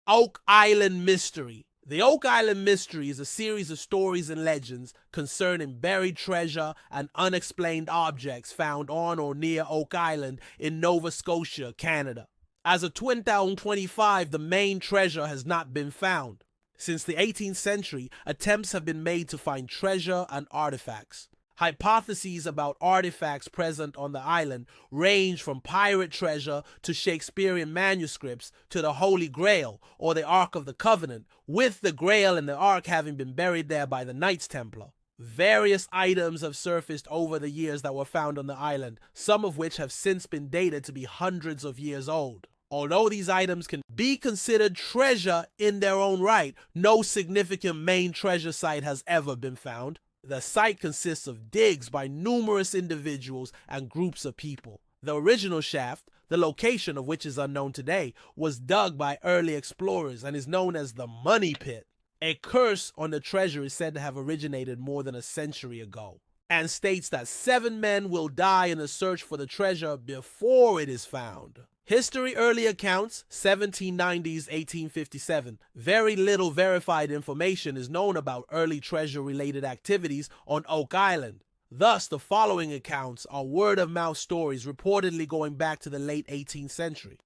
Oak Island Mystery. The Oak Island Mystery is a series of stories and legends concerning buried treasure and unexplained objects found on or near Oak Island in Nova Scotia, Canada. As of 2025, the main treasure has not been found. Since the 18th century, attempts have been made to find treasure and artifacts. Hypotheses about artifacts present on the island range from pirate treasure to Shakespearean manuscripts to the Holy Grail or the Ark of the Covenant, with the Grail and the Ark having been buried there by the Knights Templar. Various items have surfaced over the years that were found on the island, some of which have since been dated to be hundreds of years old. Although these items can be considered treasure in their own right, no significant main treasure site has ever been found. The site consists of digs by numerous individuals and groups of people. The original shaft, the location of which is unknown today, was dug by early explorers and is known as the Money Pit. A curse on the treasure is said to have originated more than a century ago, and states that 7 men will die in the search for the treasure before it is found. History early accounts, 1790s, 1857. Very little verified information is known about early treasure-related activities on Oak Island. Thus, the following accounts are word-of-mouth stories reportedly going back to the late 18th century.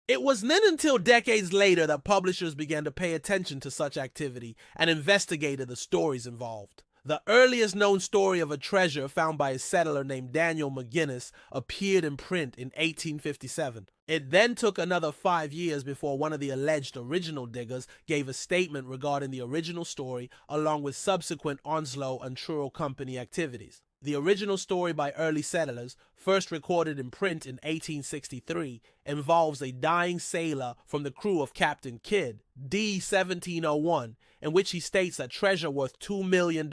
It was then until decades later that publishers began to pay attention to such activity and investigated the stories involved. The earliest known story of a treasure found by a settler named Daniel McGinnis appeared in print in 1857. It then took another 5 years before one of the alleged original diggers gave a statement regarding the original story, along with subsequent Onslow and Truro Company activities. The original story by early settlers, first recorded in print in 1863, involves a dying sailor from the crew of Captain Kidd, D. 1701, in which he states that treasure worth $2 million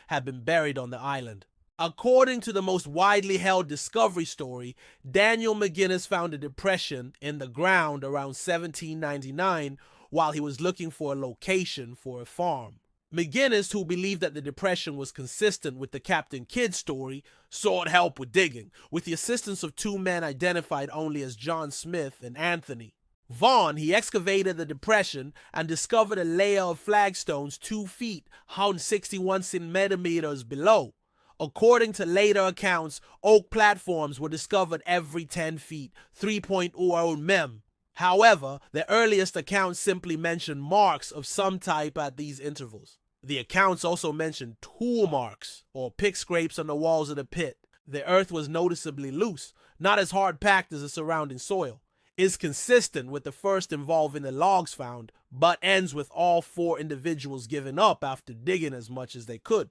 had been buried on the island. According to the most widely held discovery story, Daniel McGinnis found a depression in the ground around 1799 while he was looking for a location for a farm. McGinnis, who believed that the depression was consistent with the Captain Kidd story, sought help with digging, with the assistance of 2 men identified only as John Smith and Anthony Vaughn. He excavated the depression and discovered a layer of flagstones 2 feet, 161 centimeters below. According to later accounts, oak platforms were discovered every 10 feet, 3.0 mem. However, the earliest accounts simply mention marks of some type at these intervals. The accounts also mention tool marks or pick scrapes on the walls of the pit. The earth was noticeably loose, not as hard packed as the surrounding soil. Is consistent with the first involving the logs found, but ends with all 4 individuals giving up after digging as much as they could.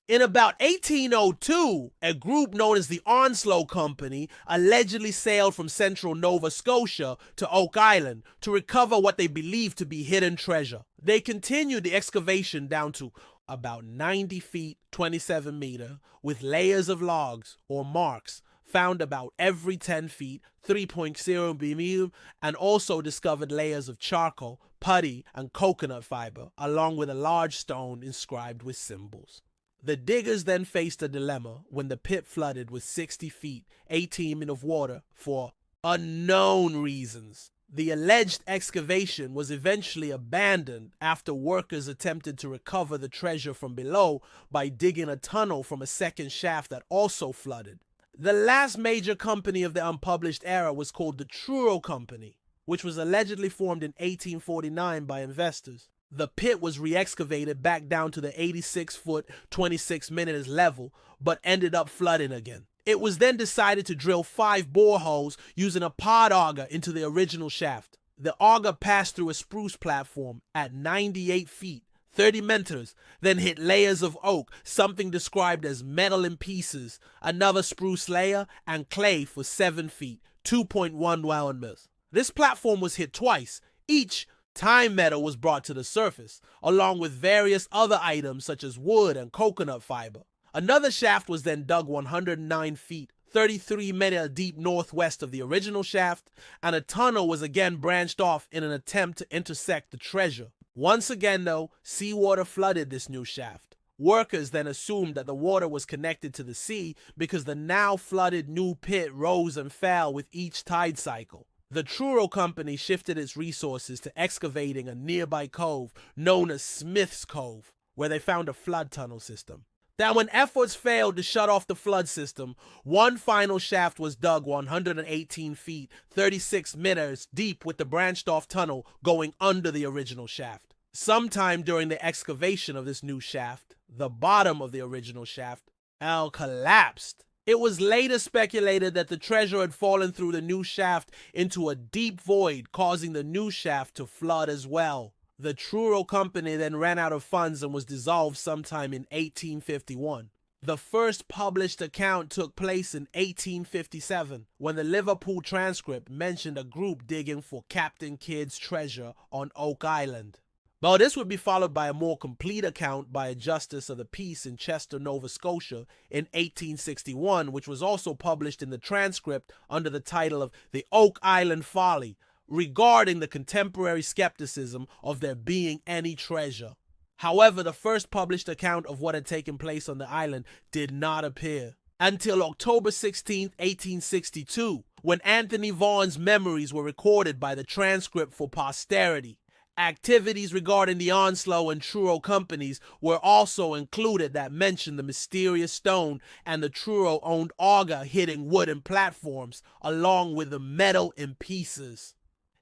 In about 1802, a group known as the Onslow Company allegedly sailed from central Nova Scotia to Oak Island to recover what they believed to be hidden treasure. They continued the excavation down to about 90 feet, 27 meters, with layers of logs or marks found about every 10 feet, 3.0 mm, and also discovered layers of charcoal, putty, and coconut fiber, along with a large stone inscribed with symbols. The diggers then faced a dilemma when the pit flooded with 60 feet, 18 feet of water for unknown reasons. The alleged excavation was eventually abandoned after workers attempted to recover the treasure from below by digging a tunnel from a second shaft that also flooded. The last major company of the unpublished era was called the Truro Company, which was allegedly formed in 1849 by investors. The pit was re-excavated back down to the 86-foot, 26 meters level, but ended up flooding again. It was then decided to drill 5 boreholes using a pod auger into the original shaft. The auger passed through a spruce platform at 98 feet, 30 meters, then hit layers of oak, something described as metal in pieces, another spruce layer, and clay for 7 feet, 2.1 meters. This platform was hit twice. Each time metal was brought to the surface, along with various other items such as wood and coconut fiber. Another shaft was then dug 109 feet, 33 meters deep northwest of the original shaft, and a tunnel was again branched off in an attempt to intersect the treasure. Once again, though, seawater flooded this new shaft. Workers then assumed that the water was connected to the sea because the now flooded new pit rose and fell with each tide cycle. The Truro Company shifted its resources to excavating a nearby cove known as Smith's Cove, where they found a flood tunnel system. Now, when efforts failed to shut off the flood system, one final shaft was dug 118 feet, 36 meters deep with the branched off tunnel going under the original shaft. Sometime during the excavation of this new shaft, the bottom of the original shaft collapsed. It was later speculated that the treasure had fallen through the new shaft into a deep void, causing the new shaft to flood as well. The Truro Company then ran out of funds and was dissolved sometime in 1851. The first published account took place in 1857, when the Liverpool Transcript mentioned a group digging for Captain Kidd's treasure on Oak Island. Well, this would be followed by a more complete account by a justice of the peace in Chester, Nova Scotia in 1861, which was also published in the Transcript under the title of The Oak Island Folly, regarding the contemporary skepticism of there being any treasure. However, the first published account of what had taken place on the island did not appear until October 16, 1862, when Anthony Vaughan's memories were recorded by the Transcript for posterity. Activities regarding the Onslow and Truro companies were also included that mentioned the mysterious stone and the Truro-owned auger hitting wooden platforms, along with the metal in pieces.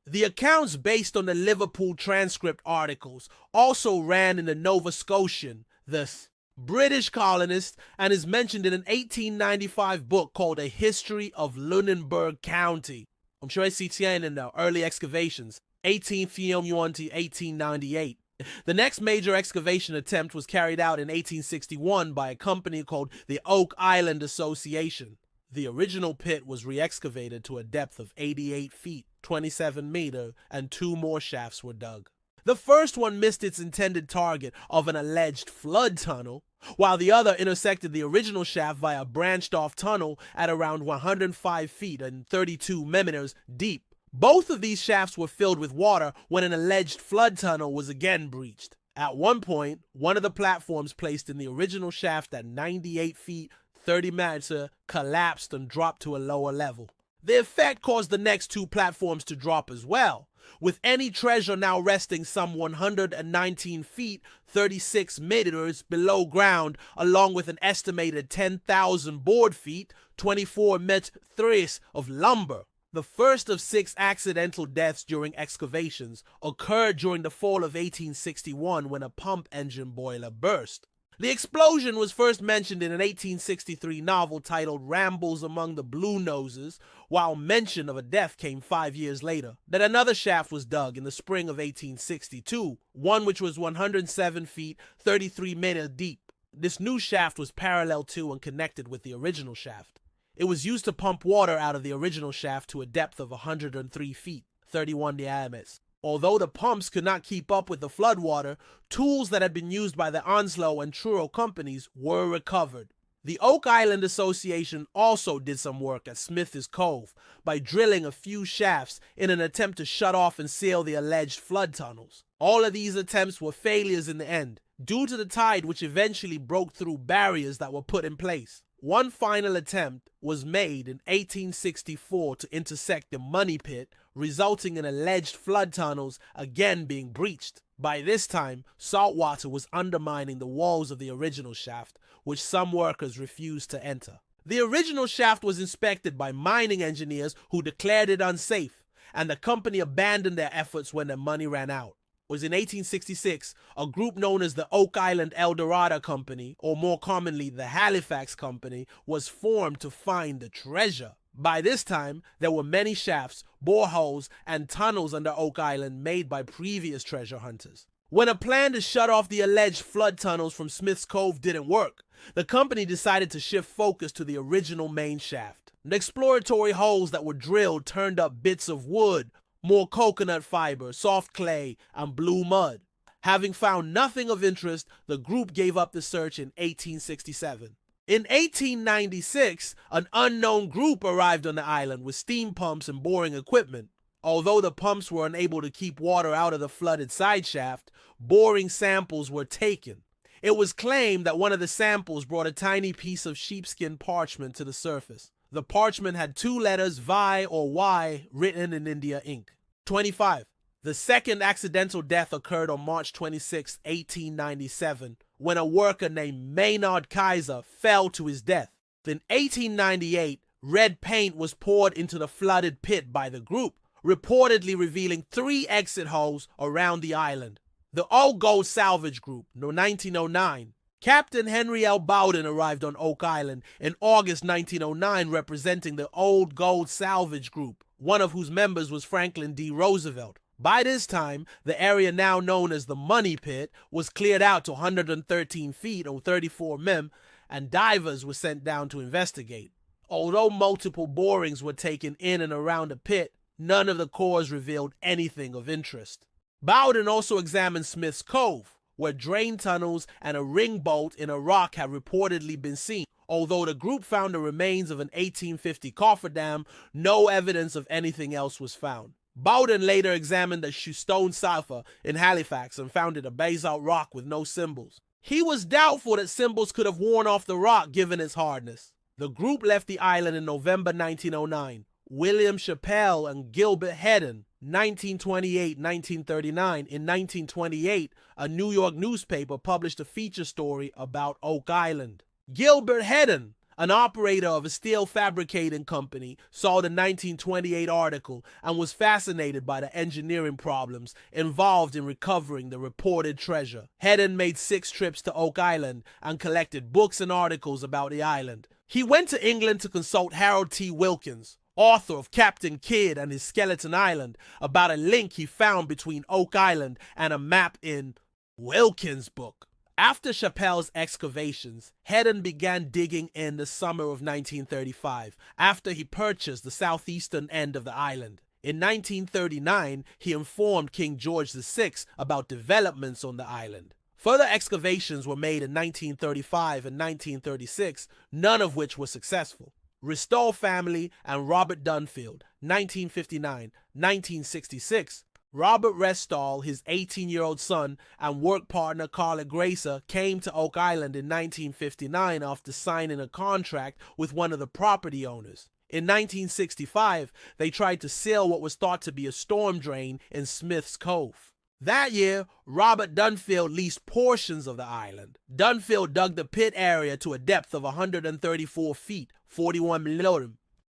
The accounts based on the Liverpool Transcript articles also ran in the Nova Scotian, the British colonist, and is mentioned in an 1895 book called A History of Lunenburg County. I'm sure it's CTN in the early excavations, 1851 to 1898. The next major excavation attempt was carried out in 1861 by a company called the Oak Island Association. The original pit was re-excavated to a depth of 88 feet, 27 meters, and 2 more shafts were dug. The first one missed its intended target of an alleged flood tunnel, while the other intersected the original shaft via a branched-off tunnel at around 105 feet and 32 meters deep. Both of these shafts were filled with water when an alleged flood tunnel was again breached. At one point, one of the platforms placed in the original shaft at 98 feet, 30 meters collapsed and dropped to a lower level. The effect caused the next 2 platforms to drop as well, with any treasure now resting some 119 feet, 36 meters below ground, along with an estimated 10,000 board feet, 24 meters of lumber. The first of 6 accidental deaths during excavations occurred during the fall of 1861 when a pump engine boiler burst. The explosion was first mentioned in an 1863 novel titled Rambles Among the Blue Noses, while mention of a death came 5 years later. Then another shaft was dug in the spring of 1862, one which was 107 feet, 33 meters deep. This new shaft was parallel to and connected with the original shaft. It was used to pump water out of the original shaft to a depth of 103 feet, 31 diameters. Although the pumps could not keep up with the floodwater, tools that had been used by the Onslow and Truro companies were recovered. The Oak Island Association also did some work at Smith's Cove by drilling a few shafts in an attempt to shut off and seal the alleged flood tunnels. All of these attempts were failures in the end, due to the tide which eventually broke through barriers that were put in place. One final attempt was made in 1864 to intersect the Money Pit, resulting in alleged flood tunnels again being breached. By this time, salt water was undermining the walls of the original shaft, which some workers refused to enter. The original shaft was inspected by mining engineers who declared it unsafe, and the company abandoned their efforts when their money ran out. It was in 1866, a group known as the Oak Island El Dorado Company, or more commonly the Halifax Company, was formed to find the treasure. By this time, there were many shafts, boreholes, and tunnels under Oak Island made by previous treasure hunters. When a plan to shut off the alleged flood tunnels from Smith's Cove didn't work, the company decided to shift focus to the original main shaft. The exploratory holes that were drilled turned up bits of wood, more coconut fiber, soft clay, and blue mud. Having found nothing of interest, the group gave up the search in 1867. In 1896, an unknown group arrived on the island with steam pumps and boring equipment. Although the pumps were unable to keep water out of the flooded side shaft, boring samples were taken. It was claimed that one of the samples brought a tiny piece of sheepskin parchment to the surface. The parchment had two letters, Vi or Y, written in India ink. 25. The second accidental death occurred on March 26, 1897, when a worker named Maynard Kaiser fell to his death. In 1898, red paint was poured into the flooded pit by the group, reportedly revealing 3 exit holes around the island. The Old Gold Salvage Group, 1909. Captain Henry L. Bowden arrived on Oak Island in August 1909 representing the Old Gold Salvage Group, one of whose members was Franklin D. Roosevelt. By this time, the area now known as the Money Pit was cleared out to 113 feet or 34 mm, and divers were sent down to investigate. Although multiple borings were taken in and around the pit, none of the cores revealed anything of interest. Bowden also examined Smith's Cove, where drain tunnels and a ring bolt in a rock had reportedly been seen. Although the group found the remains of an 1850 cofferdam, no evidence of anything else was found. Bowden later examined the stone cipher in Halifax and found it a basalt rock with no symbols. He was doubtful that symbols could have worn off the rock given its hardness. The group left the island in November 1909. William Chappell and Gilbert Hedden, 1928-1939. In 1928, a New York newspaper published a feature story about Oak Island. Gilbert Hedden, an operator of a steel fabricating company, saw the 1928 article and was fascinated by the engineering problems involved in recovering the reported treasure. Hedden made 6 trips to Oak Island and collected books and articles about the island. He went to England to consult Harold T. Wilkins, author of Captain Kidd and his Skeleton Island, about a link he found between Oak Island and a map in Wilkins' book. After Chappell's excavations, Hedden began digging in the summer of 1935, after he purchased the southeastern end of the island. In 1939, he informed King George VI about developments on the island. Further excavations were made in 1935 and 1936, none of which were successful. Ristall family and Robert Dunfield, 1959-1966. Robert Restall, his 18-year-old son, and work partner Carla Gracer came to Oak Island in 1959 after signing a contract with one of the property owners. In 1965, they tried to seal what was thought to be a storm drain in Smith's Cove. That year, Robert Dunfield leased portions of the island. Dunfield dug the pit area to a depth of 134 feet, 41 mm,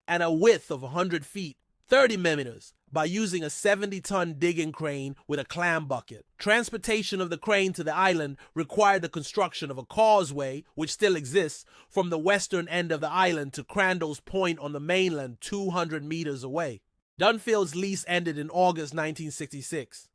and a width of 100 feet, 30 mm, by using a 70-ton digging crane with a clam bucket. Transportation of the crane to the island required the construction of a causeway, which still exists, from the western end of the island to Crandall's Point on the mainland 200 meters away. Dunfield's lease ended in August 1966.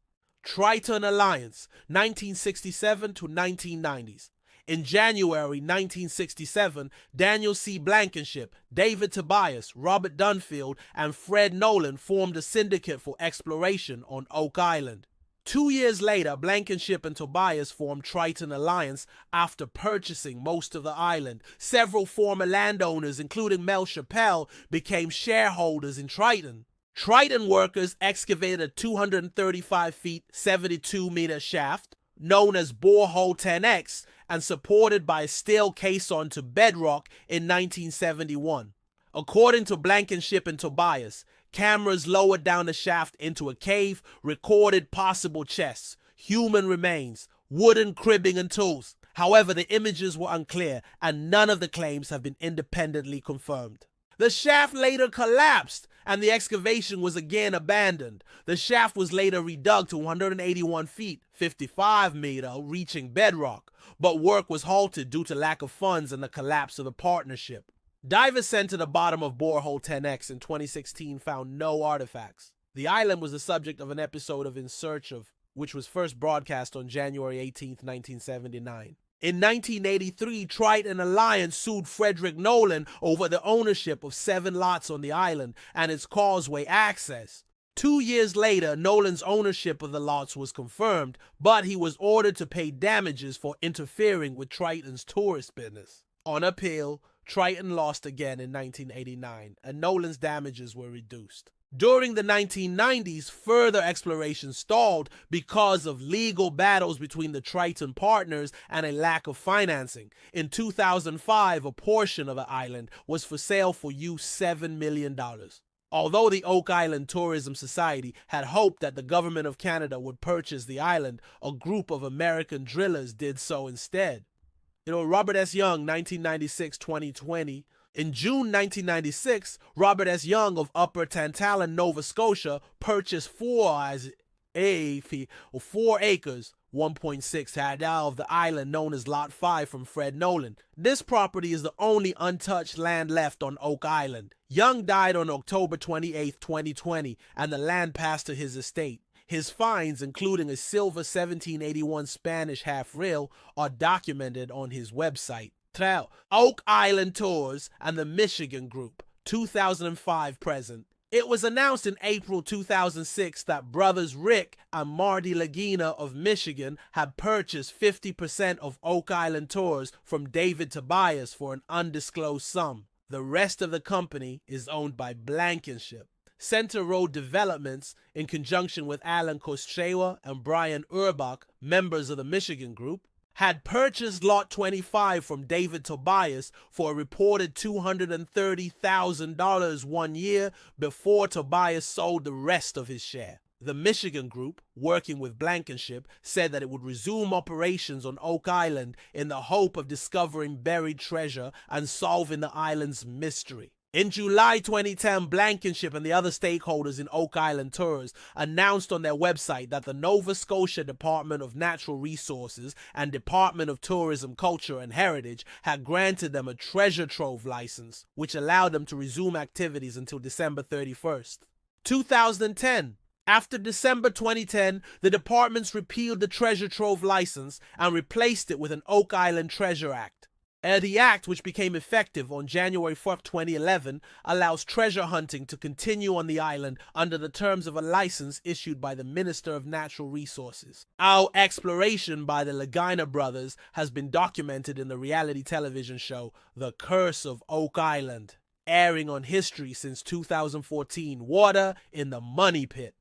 Triton Alliance, 1967 to 1990s. In January 1967, Daniel C. Blankenship, David Tobias, Robert Dunfield, and Fred Nolan formed a syndicate for exploration on Oak Island. 2 years later, Blankenship and Tobias formed Triton Alliance after purchasing most of the island. Several former landowners, including Mel Chappell, became shareholders in Triton. Triton workers excavated a 235 feet, 72 meter shaft, known as Borehole 10X, and supported by a steel caisson to bedrock in 1971. According to Blankenship and Tobias, cameras lowered down the shaft into a cave recorded possible chests, human remains, wooden cribbing and tools. However, the images were unclear and none of the claims have been independently confirmed. The shaft later collapsed and the excavation was again abandoned. The shaft was later redug to 181 feet, 55 meters, reaching bedrock, but work was halted due to lack of funds and the collapse of the partnership. Divers sent to the bottom of Borehole 10X in 2016 found no artifacts. The island was the subject of an episode of In Search Of, which was first broadcast on January 18, 1979. In 1983, Triton Alliance sued Frederick Nolan over the ownership of 7 lots on the island and its causeway access. 2 years later, Nolan's ownership of the lots was confirmed, but he was ordered to pay damages for interfering with Triton's tourist business. On appeal, Triton lost again in 1989, and Nolan's damages were reduced. During the 1990s, further exploration stalled because of legal battles between the Triton partners and a lack of financing. In 2005, a portion of the island was for sale for $7 million. Although the Oak Island Tourism Society had hoped that the government of Canada would purchase the island, a group of American drillers did so instead. Robert S. Young, 1996-2020. In June 1996, Robert S. Young of Upper Tantallon, Nova Scotia, purchased 4 acres, 1.6 hectares of the island known as Lot 5 from Fred Nolan. This property is the only untouched land left on Oak Island. Young died on October 28, 2020, and the land passed to his estate. His finds, including a silver 1781 Spanish half-rail, are documented on his website. Oak Island Tours and the Michigan Group, 2005 present. It was announced in April 2006 that brothers Rick and Marty Lagina of Michigan had purchased 50% of Oak Island Tours from David Tobias for an undisclosed sum. The rest of the company is owned by Blankenship. Center Road Developments, in conjunction with Alan Koschewa and Brian Urbach, members of the Michigan Group, had purchased Lot 25 from David Tobias for a reported $230,000 1 year before Tobias sold the rest of his share. The Michigan Group, working with Blankenship, said that it would resume operations on Oak Island in the hope of discovering buried treasure and solving the island's mystery. In July 2010, Blankenship and the other stakeholders in Oak Island Tours announced on their website that the Nova Scotia Department of Natural Resources and Department of Tourism, Culture and Heritage had granted them a treasure trove license, which allowed them to resume activities until December 31st. 2010. After December 2010, the departments repealed the treasure trove license and replaced it with an Oak Island Treasure Act. The act, which became effective on January 4, 2011, allows treasure hunting to continue on the island under the terms of a license issued by the Minister of Natural Resources. Our exploration by the Lagina brothers has been documented in the reality television show The Curse of Oak Island, airing on History since 2014. Water in the Money Pit.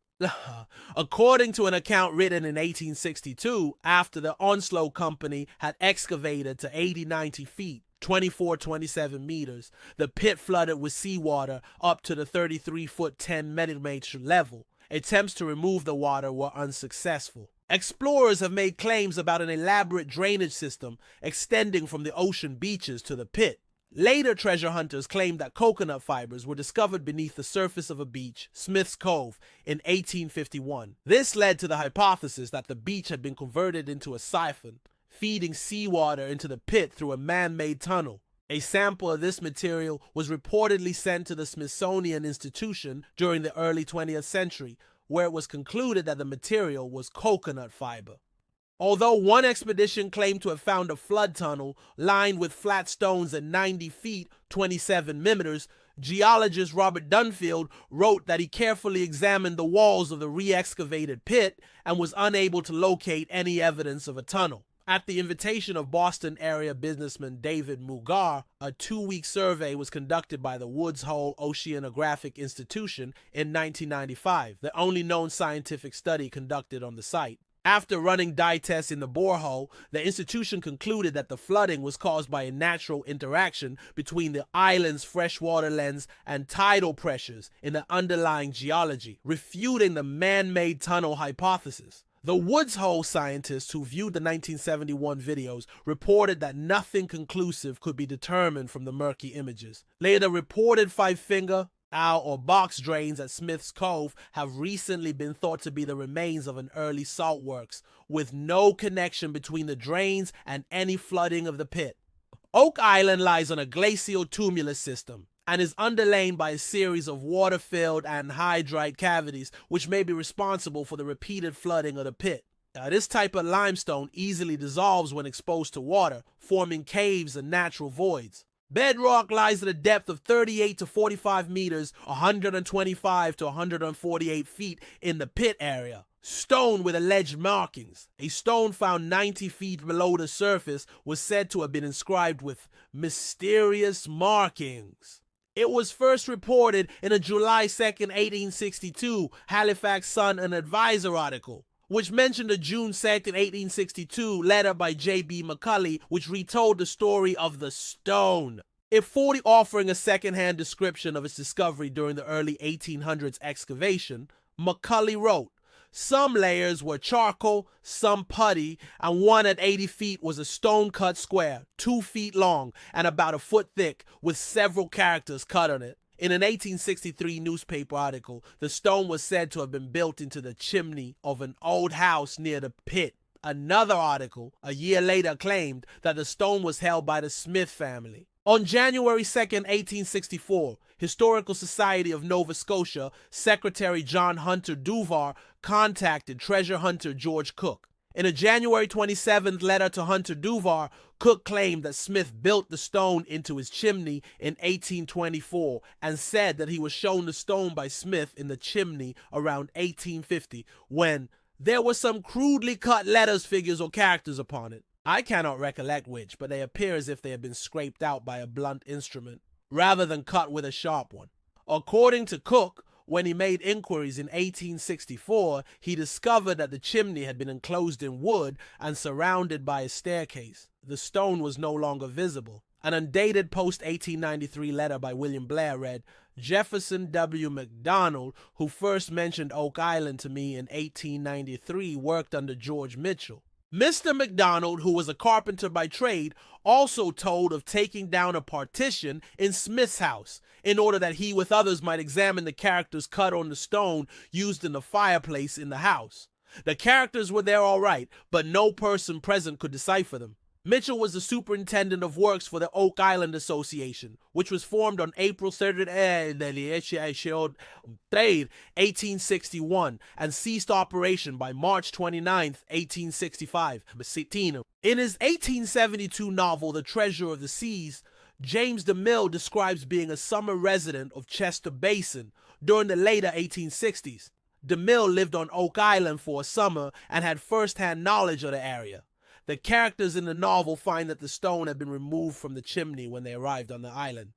According to an account written in 1862, after the Onslow Company had excavated to 80-90 feet, 24-27 meters, the pit flooded with seawater up to the 33-foot 10-millimeter level. Attempts to remove the water were unsuccessful. Explorers have made claims about an elaborate drainage system extending from the ocean beaches to the pit. Later treasure hunters claimed that coconut fibers were discovered beneath the surface of a beach, Smith's Cove, in 1851. This led to the hypothesis that the beach had been converted into a siphon, feeding seawater into the pit through a man-made tunnel. A sample of this material was reportedly sent to the Smithsonian Institution during the early 20th century, where it was concluded that the material was coconut fiber. Although one expedition claimed to have found a flood tunnel lined with flat stones at 90 feet, 27 millimeters, geologist Robert Dunfield wrote that he carefully examined the walls of the re-excavated pit and was unable to locate any evidence of a tunnel. At the invitation of Boston area businessman David Mugar, a 2-week survey was conducted by the Woods Hole Oceanographic Institution in 1995, the only known scientific study conducted on the site. After running dye tests in the borehole, the institution concluded that the flooding was caused by a natural interaction between the island's freshwater lens and tidal pressures in the underlying geology, refuting the man-made tunnel hypothesis. The Woods Hole scientists who viewed the 1971 videos reported that nothing conclusive could be determined from the murky images. Later reported five-finger, owl or box drains at Smith's Cove have recently been thought to be the remains of an early salt works, with no connection between the drains and any flooding of the pit. Oak Island lies on a glacial tumulus system and is underlain by a series of water-filled anhydrite cavities which may be responsible for the repeated flooding of the pit. This type of limestone easily dissolves when exposed to water, forming caves and natural voids. Bedrock lies at a depth of 38 to 45 meters, 125 to 148 feet in the pit area. Stone with alleged markings. A stone found 90 feet below the surface was said to have been inscribed with mysterious markings. It was first reported in a July 2nd, 1862 Halifax Sun and Advisor article, which mentioned a June 2nd, 1862 letter by J.B. Macaulay, which retold the story of the stone. If 40 offering a second-hand description of its discovery during the early 1800s excavation, Macaulay wrote, "Some layers were charcoal, some putty, and one at 80 feet was a stone-cut square, 2 feet long and about a foot thick, with several characters cut on it." In an 1863 newspaper article, the stone was said to have been built into the chimney of an old house near the pit. Another article, a year later, claimed that the stone was held by the Smith family. On January 2nd, 1864, Historical Society of Nova Scotia Secretary John Hunter Duvar contacted treasure hunter George Cook. In a January 27th letter to Hunter Duvar, Cook claimed that Smith built the stone into his chimney in 1824 and said that he was shown the stone by Smith in the chimney around 1850 when there were some crudely cut letters, figures, or characters upon it. I cannot recollect which, but they appear as if they had been scraped out by a blunt instrument, rather than cut with a sharp one. According to Cook, when he made inquiries in 1864, he discovered that the chimney had been enclosed in wood and surrounded by a staircase. The stone was no longer visible. An undated post-1893 letter by William Blair read, "Jefferson W. McDonald, who first mentioned Oak Island to me in 1893, worked under George Mitchell. Mr. McDonald, who was a carpenter by trade, also told of taking down a partition in Smith's house in order that he with others might examine the characters cut on the stone used in the fireplace in the house. The characters were there all right, but no person present could decipher them. Mitchell was the superintendent of works for the Oak Island Association, which was formed on April 3rd, 1861 and ceased operation by March 29th, 1865. In his 1872 novel, The Treasure of the Seas, James DeMille describes being a summer resident of Chester Basin during the later 1860s. DeMille lived on Oak Island for a summer and had first-hand knowledge of the area. The characters in the novel find that the stone had been removed from the chimney when they arrived on the island.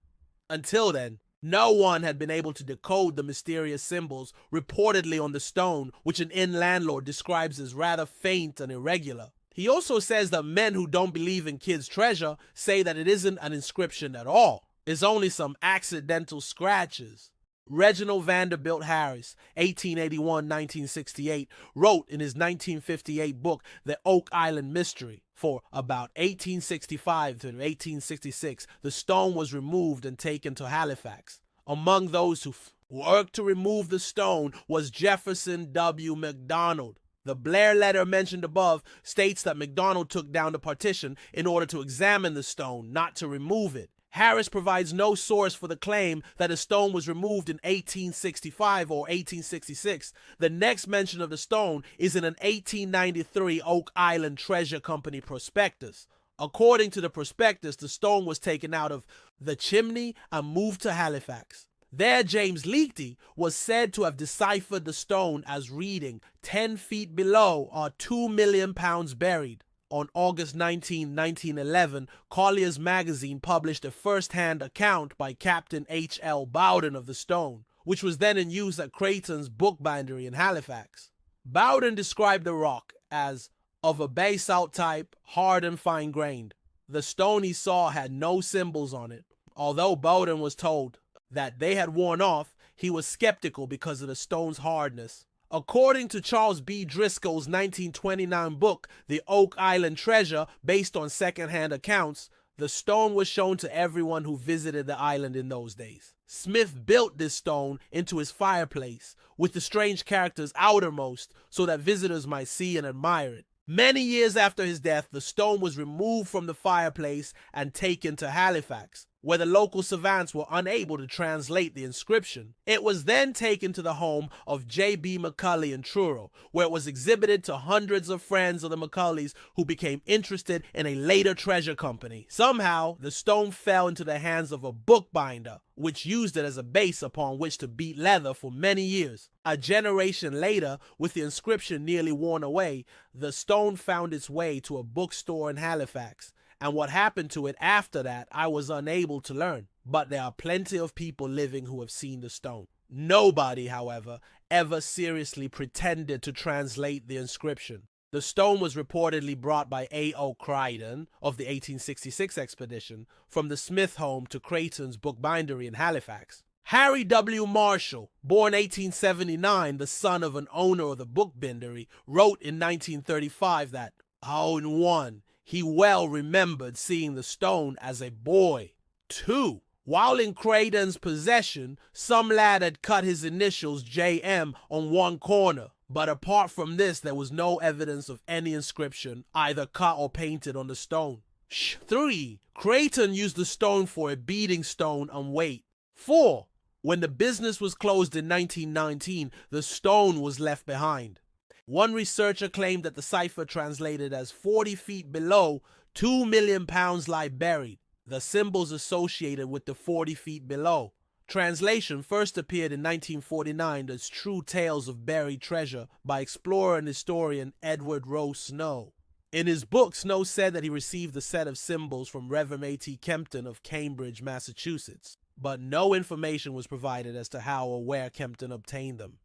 Until then, no one had been able to decode the mysterious symbols reportedly on the stone, which an inn landlord describes as rather faint and irregular. He also says that men who don't believe in kids' treasure say that it isn't an inscription at all. It's only some accidental scratches. Reginald Vanderbilt Harris, 1881-1968, wrote in his 1958 book, The Oak Island Mystery, for about 1865 to 1866, the stone was removed and taken to Halifax. Among those who worked to remove the stone was Jefferson W. McDonald. The Blair letter mentioned above states that McDonald took down the partition in order to examine the stone, not to remove it. Harris provides no source for the claim that a stone was removed in 1865 or 1866. The next mention of the stone is in an 1893 Oak Island Treasure Company prospectus. According to the prospectus, the stone was taken out of the chimney and moved to Halifax. There, James Leakey was said to have deciphered the stone as reading 10 feet below are 2 million pounds buried. On August 19, 1911, Collier's magazine published a first-hand account by Captain H.L. Bowden of the stone, which was then in use at Creighton's bookbindery in Halifax. Bowden described the rock as of a basalt type, hard and fine-grained. The stone he saw had no symbols on it. Although Bowden was told that they had worn off, he was skeptical because of the stone's hardness. According to Charles B. Driscoll's 1929 book, The Oak Island Treasure, based on second-hand accounts, the stone was shown to everyone who visited the island in those days. Smith built this stone into his fireplace, with the strange characters outermost, so that visitors might see and admire it. Many years after his death, the stone was removed from the fireplace and taken to Halifax, where the local savants were unable to translate the inscription. It was then taken to the home of J.B. Macaulay in Truro, where it was exhibited to hundreds of friends of the Macaulays who became interested in a later treasure company. Somehow, the stone fell into the hands of a bookbinder, which used it as a base upon which to beat leather for many years. A generation later, with the inscription nearly worn away, the stone found its way to a bookstore in Halifax. And what happened to it after that, I was unable to learn. but there are plenty of people living who have seen the stone. Nobody, however, ever seriously pretended to translate the inscription. The stone was reportedly brought by A.O. Crichton of the 1866 expedition from the Smith home to Creighton's bookbindery in Halifax. Harry W. Marshall, born 1879, the son of an owner of the bookbindery, wrote in 1935 that, in 1, he well remembered seeing the stone as a boy. 2, while in Creighton's possession, some lad had cut his initials J.M. on one corner, but apart from this, there was no evidence of any inscription, either cut or painted on the stone. 3, Creighton used the stone for a beading stone and weight. 4, when the business was closed in 1919, the stone was left behind. One researcher claimed that the cipher translated as 40 feet below, 2 million pounds lie buried, the symbols associated with the 40 feet below. Translation first appeared in 1949 as True Tales of Buried Treasure by explorer and historian Edward Rowe Snow. In his book, Snow said that he received the set of symbols from Reverend A.T. Kempton of Cambridge, Massachusetts, but no information was provided as to how or where Kempton obtained them.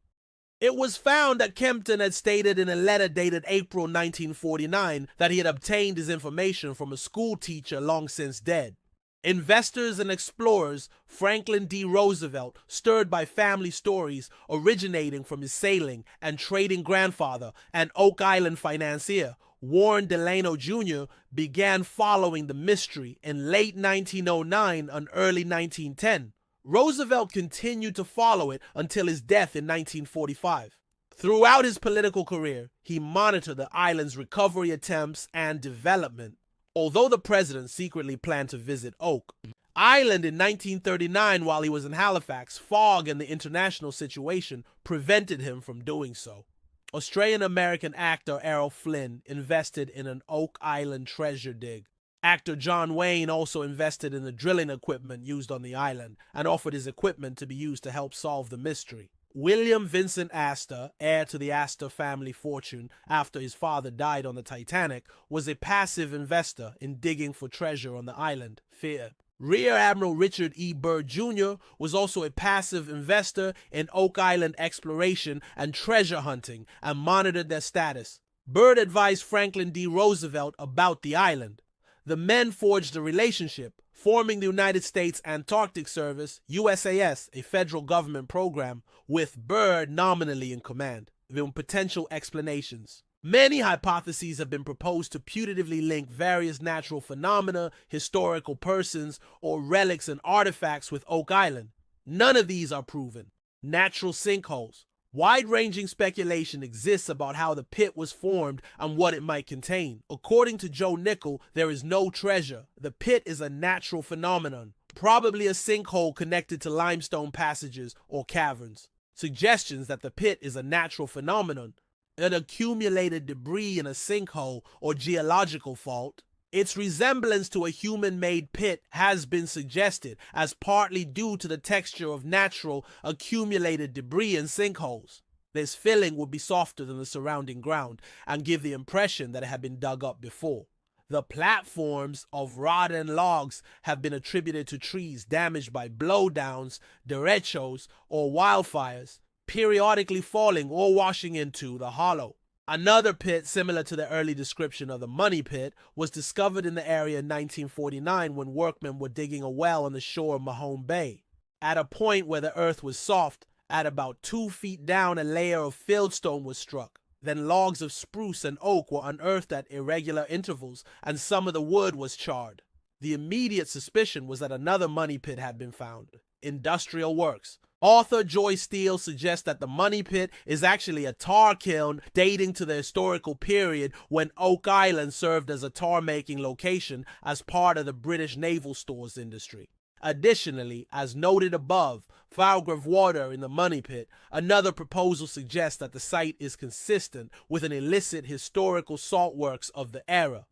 It was found that Kempton had stated in a letter dated April 1949 that he had obtained his information from a school teacher long since dead. Investors and explorers, Franklin D. Roosevelt, stirred by family stories originating from his sailing and trading grandfather, and Oak Island financier, Warren Delano Jr., began following the mystery in late 1909 and early 1910. Roosevelt continued to follow it until his death in 1945. Throughout his political career, he monitored the island's recovery attempts and development. Although the president secretly planned to visit Oak Island in 1939 while he was in Halifax, fog and the international situation prevented him from doing so. Australian-American actor Errol Flynn invested in an Oak Island treasure dig. Actor John Wayne also invested in the drilling equipment used on the island and offered his equipment to be used to help solve the mystery. William Vincent Astor, heir to the Astor family fortune after his father died on the Titanic, was a passive investor in digging for treasure on the island, Fear. Rear Admiral Richard E. Byrd Jr. was also a passive investor in Oak Island exploration and treasure hunting and monitored their status. Byrd advised Franklin D. Roosevelt about the island. The men forged a relationship, forming the United States Antarctic Service, USAS, a federal government program, with Byrd nominally in command. With potential explanations. Many hypotheses have been proposed to putatively link various natural phenomena, historical persons, or relics and artifacts with Oak Island. None of these are proven. Natural sinkholes. Wide-ranging speculation exists about how the pit was formed and what it might contain. According to Joe Nickel, there is no treasure. The pit is a natural phenomenon, probably a sinkhole connected to limestone passages or caverns. Suggestions that the pit is a natural phenomenon, an accumulated debris in a sinkhole or geological fault. Its resemblance to a human-made pit has been suggested as partly due to the texture of natural accumulated debris in sinkholes. This filling would be softer than the surrounding ground and give the impression that it had been dug up before. The platforms of rotten logs have been attributed to trees damaged by blowdowns, derechos, or wildfires, periodically falling or washing into the hollow. Another pit similar to the early description of the Money Pit was discovered in the area in 1949 when workmen were digging a well on the shore of Mahone Bay. At a point where the earth was soft, at about 2 feet down, a layer of fieldstone was struck. Then logs of spruce and oak were unearthed at irregular intervals, and some of the wood was charred. The immediate suspicion was that another money pit had been found. Industrial works. Author Joy Steele suggests that the Money Pit is actually a tar kiln dating to the historical period when Oak Island served as a tar-making location as part of the British naval stores industry. Additionally, as noted above, Falgrave water in the Money Pit, another proposal suggests that the site is consistent with an illicit historical salt works of the era.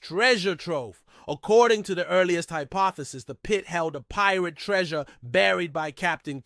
Treasure trove. According to the earliest hypothesis, the pit held a pirate treasure buried by Captain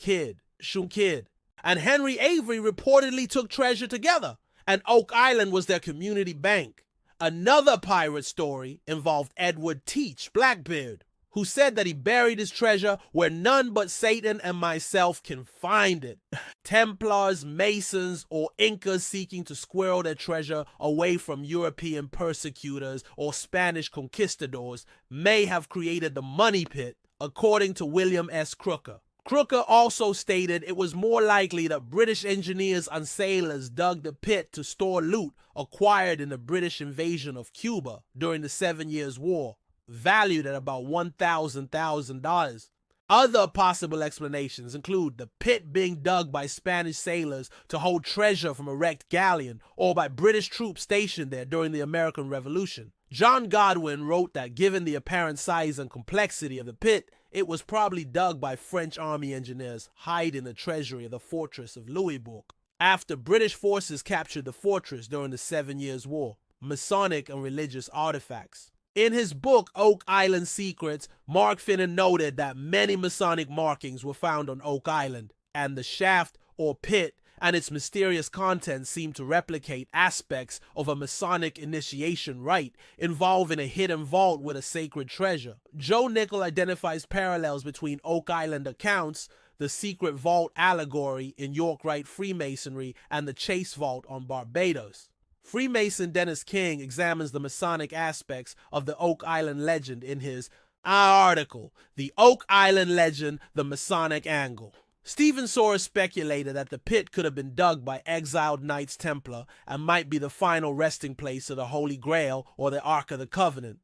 Shun Kidd, and Henry Avery reportedly took treasure together, and Oak Island was their community bank. Another pirate story involved Edward Teach Blackbeard. who said that he buried his treasure where none but Satan and myself can find it. Templars, Masons, or Incas seeking to squirrel their treasure away from European persecutors or Spanish conquistadors may have created the money pit, according to William S. Crooker. Crooker also stated it was more likely that British engineers and sailors dug the pit to store loot acquired in the British invasion of Cuba during the 7 Years' War, valued at about $1,000. Other possible explanations include the pit being dug by Spanish sailors to hold treasure from a wrecked galleon or by British troops stationed there during the American Revolution. John Godwin wrote that given the apparent size and complexity of the pit, it was probably dug by French army engineers hiding the treasury of the fortress of Louisbourg after British forces captured the fortress during the 7 Years' War. Masonic and religious artifacts. In his book, Oak Island Secrets, Mark Finnan noted that many Masonic markings were found on Oak Island, and the shaft or pit and its mysterious contents seem to replicate aspects of a Masonic initiation rite involving a hidden vault with a sacred treasure. Joe Nickel identifies parallels between Oak Island accounts, the secret vault allegory in York Rite Freemasonry, and the Chase Vault on Barbados. Freemason Dennis King examines the Masonic aspects of the Oak Island legend in his article, The Oak Island Legend, The Masonic Angle. Stephen Soares speculated that the pit could have been dug by exiled Knights Templar and might be the final resting place of the Holy Grail or the Ark of the Covenant.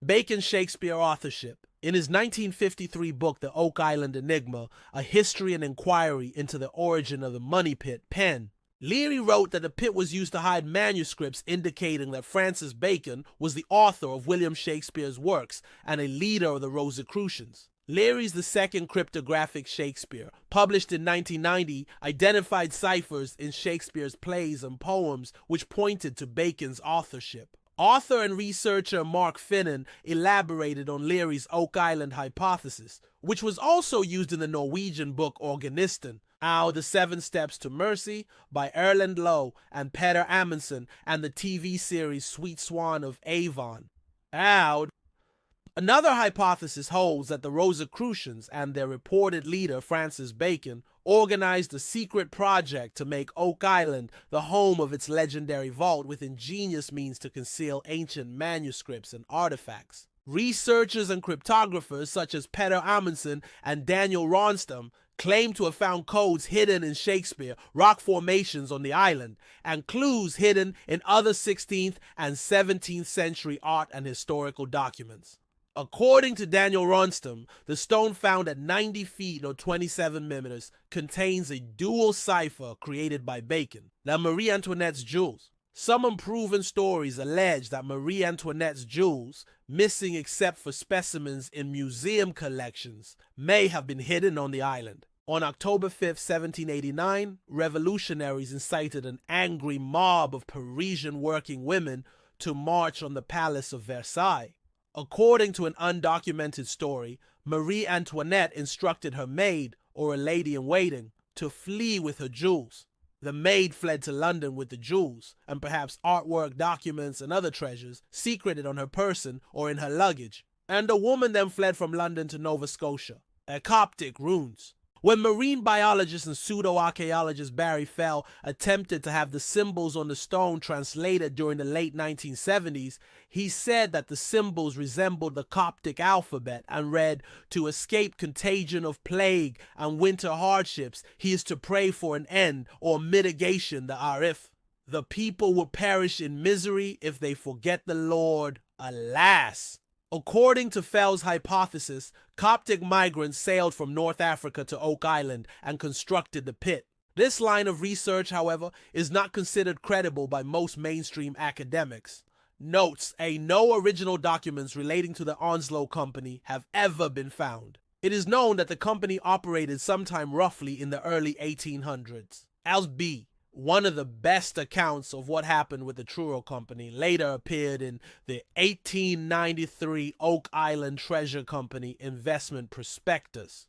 Bacon Shakespeare authorship. In his 1953 book, The Oak Island Enigma, A History and Inquiry into the Origin of the Money Pit, pen, Leary wrote that the pit was used to hide manuscripts indicating that Francis Bacon was the author of William Shakespeare's works and a leader of the Rosicrucians. Leary's The Second Cryptographic Shakespeare, published in 1990, identified ciphers in Shakespeare's plays and poems which pointed to Bacon's authorship. Author and researcher Mark Finnan elaborated on Leary's Oak Island hypothesis, which was also used in the Norwegian book Organisten, The 7 Steps to Mercy by Erlend Loe and Peter Amundsen, and the TV series Sweet Swan of Avon. Another hypothesis holds that the Rosicrucians and their reported leader Francis Bacon organized a secret project to make Oak Island the home of its legendary vault with ingenious means to conceal ancient manuscripts and artifacts. Researchers and cryptographers such as Peter Amundsen and Daniel Ronstam claim to have found codes hidden in Shakespeare, rock formations on the island, and clues hidden in other 16th and 17th century art and historical documents. According to Daniel Ronstam, the stone found at 90 feet or 27 millimeters contains a dual cipher created by Bacon, the Marie Antoinette's jewels. Some unproven stories allege that Marie Antoinette's jewels, missing except for specimens in museum collections, may have been hidden on the island. On October 5, 1789, revolutionaries incited an angry mob of Parisian working women to march on the Palace of Versailles. According to an undocumented story, Marie Antoinette instructed her maid, or a lady-in-waiting, to flee with her jewels. The maid fled to London with the jewels, and perhaps artwork, documents, and other treasures secreted on her person or in her luggage. And the woman then fled from London to Nova Scotia. Coptic runes. When marine biologist and pseudo-archaeologist Barry Fell attempted to have the symbols on the stone translated during the late 1970s, he said that the symbols resembled the Coptic alphabet and read, "To escape contagion of plague and winter hardships, he is to pray for an end or mitigation thereof. The people will perish in misery if they forget the Lord, alas." According to Fell's hypothesis, Coptic migrants sailed from North Africa to Oak Island and constructed the pit. This line of research, however, is not considered credible by most mainstream academics. Notes: no original documents relating to the Onslow Company have ever been found. It is known that the company operated sometime roughly in the early 1800s. As B. One of the best accounts of what happened with the Truro Company later appeared in the 1893 Oak Island Treasure Company Investment Prospectus.